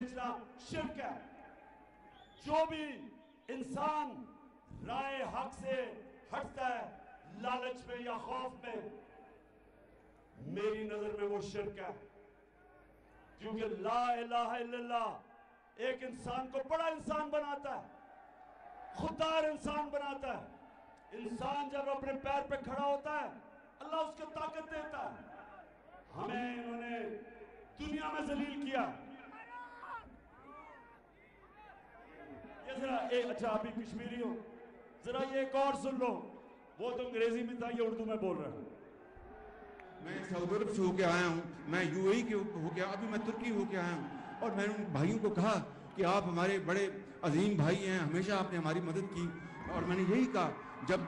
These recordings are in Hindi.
शिर्क है। जो भी इंसान राय हक से हटता है लालच में या खौफ में, मेरी नजर में वो शिर्क है। क्योंकि ला इलाहा इल्लल्लाह एक इंसान को बड़ा इंसान बनाता है, खुददार इंसान बनाता है। इंसान जब अपने पैर पे खड़ा होता है अल्लाह उसको ताकत देता है। हमें इन्होंने दुनिया में जलील किया। ये जरा अच्छा आप ही कश्मीरी हो, जरा ये एक और सुन लो। वो तो अंग्रेजी में था, ये उर्दू में बोल रहा हूँ। मैं सऊदी अरब से होके आया हूँ, मैं यूएई के होके, अभी मैं तुर्की होके आया हूँ। और मैंने उन भाइयों को कहा कि आप हमारे बड़े अजीम भाई हैं, हमेशा आपने हमारी मदद की। और मैंने यही कहा, जब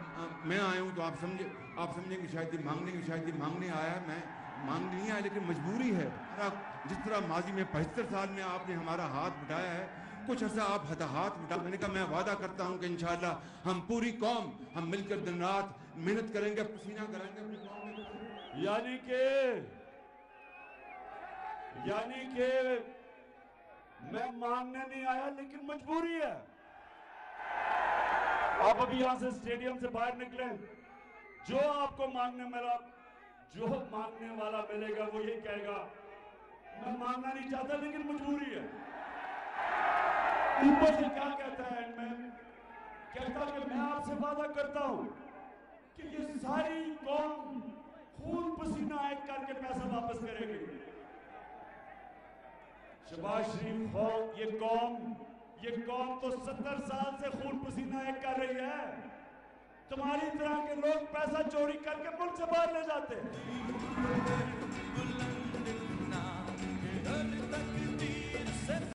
मैं आया हूँ तो आप समझे कि शायद ये मांगने आया है। मैं मांगने नहीं आया, लेकिन मजबूरी है। जिस तरह माजी में 75 साल में आपने हमारा हाथ उठाया है, कुछ ऐसा आप हाथ उठा। मैंने कहा मैं वादा करता हूँ कि इंशाअल्लाह हम पूरी कौम हम मिलकर दिन रात मेहनत करेंगे, पसीना कराएंगे अपनी कौम में। यानी के मैं मांगने नहीं आया, लेकिन मजबूरी है। आप अभी यहां से स्टेडियम से बाहर निकले, जो आपको जो मांगने वाला मिलेगा वो यही कहेगा मैं मांगना नहीं चाहता, लेकिन मजबूरी है। ऊपर से क्या कहता है? कहता कि मैं आपसे वादा करता हूं कि ये सारी कौम खून पसीना एक करके पैसा वापस करेगी। शहबाज शरीफ हो, ये कौम तो 70 साल से खून पसीना एक कर रही है। तुम्हारी तरह के लोग पैसा चोरी करके मुल्क से बाहर ले जाते हैं।